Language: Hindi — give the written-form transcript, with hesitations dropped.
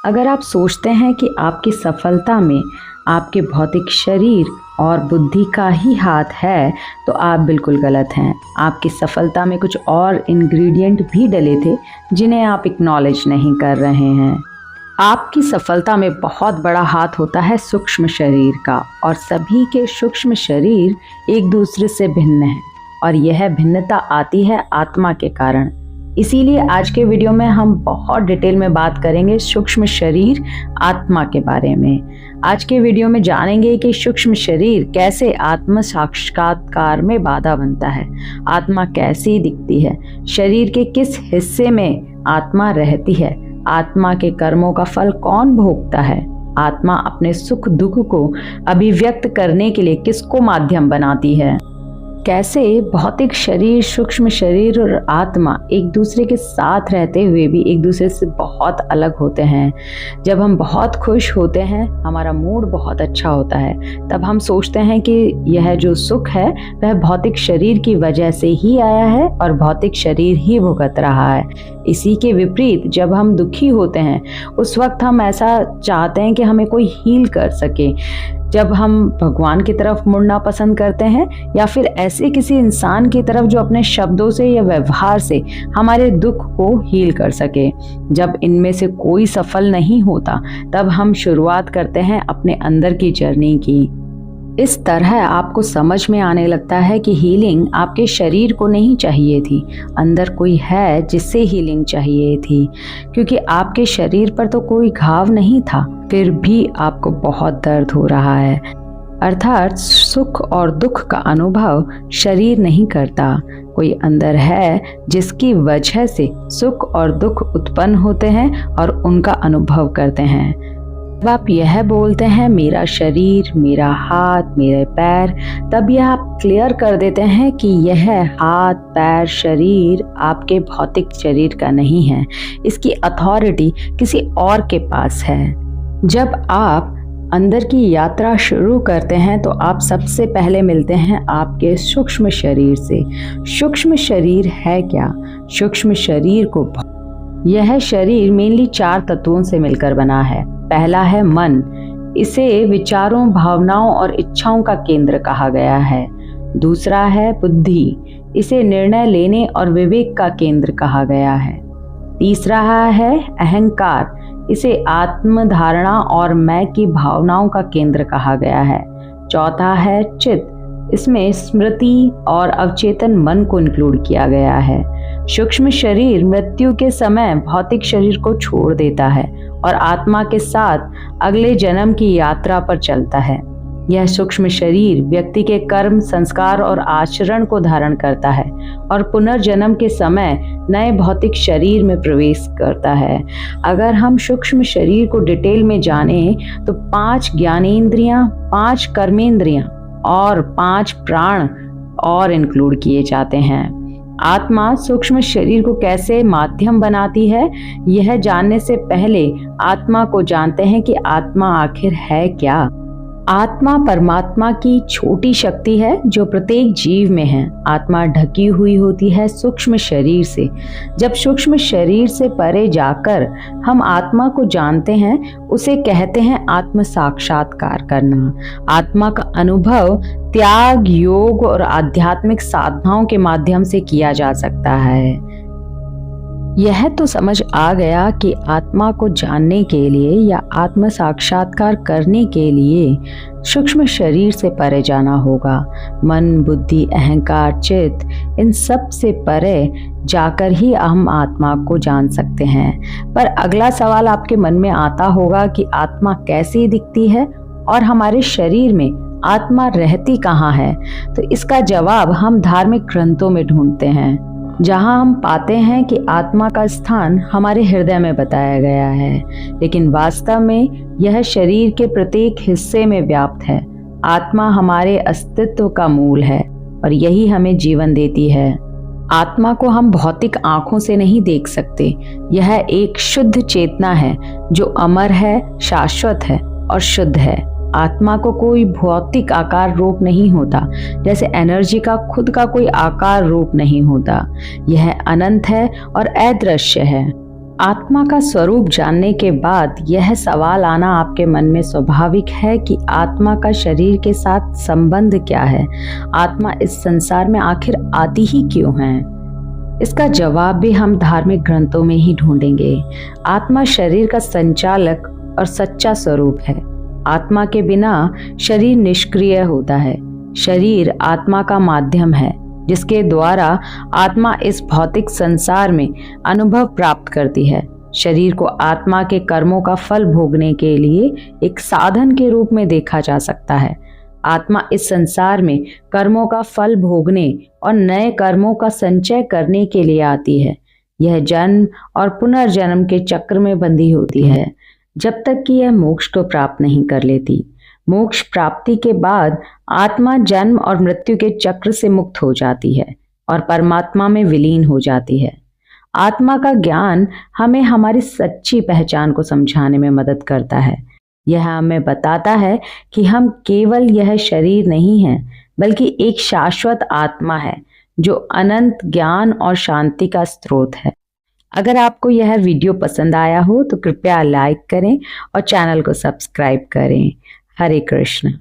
अगर आप सोचते हैं कि आपकी सफलता में आपके भौतिक शरीर और बुद्धि का ही हाथ है, तो आप बिल्कुल गलत हैं। आपकी सफलता में कुछ और इंग्रेडिएंट भी डले थे जिन्हें आप एक्नॉलेज नहीं कर रहे हैं। आपकी सफलता में बहुत बड़ा हाथ होता है सूक्ष्म शरीर का, और सभी के सूक्ष्म शरीर एक दूसरे से भिन्न हैं, और यह भिन्नता आती है आत्मा के कारण। इसीलिए आज के वीडियो में हम बहुत डिटेल में बात करेंगे सूक्ष्म शरीर आत्मा के बारे में। आज के वीडियो में जानेंगे कि सूक्ष्म शरीर कैसे आत्म साक्षात्कार में बाधा बनता है, आत्मा कैसी दिखती है, शरीर के किस हिस्से में आत्मा रहती है, आत्मा के कर्मों का फल कौन भोगता है, आत्मा अपने सुख दुख को अभिव्यक्त करने के लिए किसको माध्यम बनाती है, कैसे भौतिक शरीर, सूक्ष्म शरीर और आत्मा एक दूसरे के साथ रहते हुए भी एक दूसरे से बहुत अलग होते हैं। जब हम बहुत खुश होते हैं, हमारा मूड बहुत अच्छा होता है, तब हम सोचते हैं कि यह जो सुख है वह भौतिक शरीर की वजह से ही आया है और भौतिक शरीर ही भुगत रहा है। इसी के विपरीत जब हम दुखी होते हैं, उस वक्त हम ऐसा चाहते हैं कि हमें कोई हील कर सके। जब हम भगवान की तरफ मुड़ना पसंद करते हैं या फिर ऐसे किसी इंसान की तरफ जो अपने शब्दों से या व्यवहार से हमारे दुख को हील कर सके। जब इनमें से कोई सफल नहीं होता, तब हम शुरुआत करते हैं अपने अंदर की जर्नी की। इस तरह आपको समझ में आने लगता है कि हीलिंग आपके शरीर को नहीं चाहिए थी, अंदर कोई है जिससे हीलिंग चाहिए थी, क्योंकि आपके शरीर पर तो कोई घाव नहीं था, फिर भी आपको बहुत दर्द हो रहा है। अर्थात सुख और दुख का अनुभव शरीर नहीं करता, कोई अंदर है जिसकी वजह से सुख और दुख उत्पन्न होते हैं और उनका अनुभव करते हैं। जब आप यह बोलते हैं मेरा शरीर, मेरा हाथ, मेरे पैर, तब यह आप क्लियर कर देते हैं कि यह हाथ, पैर, शरीर आपके भौतिक शरीर का नहीं है, इसकी अथॉरिटी किसी और के पास है। जब आप अंदर की यात्रा शुरू करते हैं तो आप सबसे पहले मिलते हैं आपके सूक्ष्म शरीर से। सूक्ष्म शरीर है क्या? सूक्ष्म शरीर को यह शरीर मेनली 4 तत्वों से मिलकर बना है। पहला है मन, इसे विचारों, भावनाओं और इच्छाओं का केंद्र कहा गया है। दूसरा है बुद्धि, इसे निर्णय लेने और विवेक का केंद्र कहा गया है। तीसरा है अहंकार, इसे आत्म धारणा और मैं की भावनाओं का केंद्र कहा गया है। चौथा है चित्त, इसमें स्मृति और अवचेतन मन को इंक्लूड किया गया है। सूक्ष्म शरीर मृत्यु के समय भौतिक शरीर को छोड़ देता है और आत्मा के साथ अगले जन्म की यात्रा पर चलता है। यह सूक्ष्म शरीर व्यक्ति के कर्म, संस्कार और आचरण को धारण करता है और पुनर्जन्म के समय नए भौतिक शरीर में प्रवेश करता है। अगर हम सूक्ष्म शरीर को डिटेल में जानें तो 5 ज्ञानेंद्रियां, 5 कर्मेंद्रियां और 5 प्राण और इंक्लूड किए जाते हैं। आत्मा सूक्ष्म शरीर को कैसे माध्यम बनाती है, यह जानने से पहले आत्मा को जानते हैं कि आत्मा आखिर है क्या। आत्मा परमात्मा की छोटी शक्ति है जो प्रत्येक जीव में है। आत्मा ढकी हुई होती है सूक्ष्म शरीर से। जब सूक्ष्म शरीर से परे जाकर हम आत्मा को जानते हैं, उसे कहते हैं आत्म साक्षात्कार करना। आत्मा का अनुभव त्याग, योग और आध्यात्मिक साधनाओं के माध्यम से किया जा सकता है। यह तो समझ आ गया कि आत्मा को जानने के लिए या आत्म साक्षात्कार करने के लिए सूक्ष्म शरीर से परे जाना होगा। मन, बुद्धि, अहंकार, चित्त, इन सब से परे जाकर ही हम आत्मा को जान सकते हैं। पर अगला सवाल आपके मन में आता होगा कि आत्मा कैसी दिखती है और हमारे शरीर में आत्मा रहती कहाँ है? तो इसका जवाब हम धार्मिक ग्रंथों में ढूंढते हैं, जहां हम पाते हैं कि आत्मा का स्थान हमारे हृदय में बताया गया है, लेकिन वास्तव में यह शरीर के प्रत्येक हिस्से में व्याप्त है। आत्मा हमारे अस्तित्व का मूल है और यही हमें जीवन देती है। आत्मा को हम भौतिक आंखों से नहीं देख सकते। यह एक शुद्ध चेतना है जो अमर है, शाश्वत है और शुद्ध है। आत्मा को कोई भौतिक आकार रूप नहीं होता, जैसे एनर्जी का खुद का कोई आकार रूप नहीं होता। यह अनंत है और अदृश्य है। आत्मा का स्वरूप जानने के बाद यह सवाल आना आपके मन में स्वाभाविक है कि आत्मा का शरीर के साथ संबंध क्या है। आत्मा इस संसार में आखिर आती ही क्यों है? इसका जवाब भी हम धार्मिक ग्रंथों में ही ढूंढेंगे। आत्मा शरीर का संचालक और सच्चा स्वरूप है। आत्मा के बिना शरीर निष्क्रिय होता है। शरीर आत्मा का माध्यम है जिसके द्वारा आत्मा इस भौतिक संसार में अनुभव प्राप्त करती है। शरीर को आत्मा के कर्मों का फल भोगने के लिए एक साधन के रूप में देखा जा सकता है। आत्मा इस संसार में कर्मों का फल भोगने और नए कर्मों का संचय करने के लिए आती है। यह जन्म और पुनर्जन्म के चक्र में बंधी होती है जब तक कि यह मोक्ष को प्राप्त नहीं कर लेती। मोक्ष प्राप्ति के बाद आत्मा जन्म और मृत्यु के चक्र से मुक्त हो जाती है और परमात्मा में विलीन हो जाती है। आत्मा का ज्ञान हमें हमारी सच्ची पहचान को समझाने में मदद करता है। यह हमें बताता है कि हम केवल यह शरीर नहीं हैं, बल्कि एक शाश्वत आत्मा है जो अनंत ज्ञान और शांति का स्रोत है। अगर आपको यह वीडियो पसंद आया हो तो कृपया लाइक करें और चैनल को सब्सक्राइब करें। हरे कृष्ण।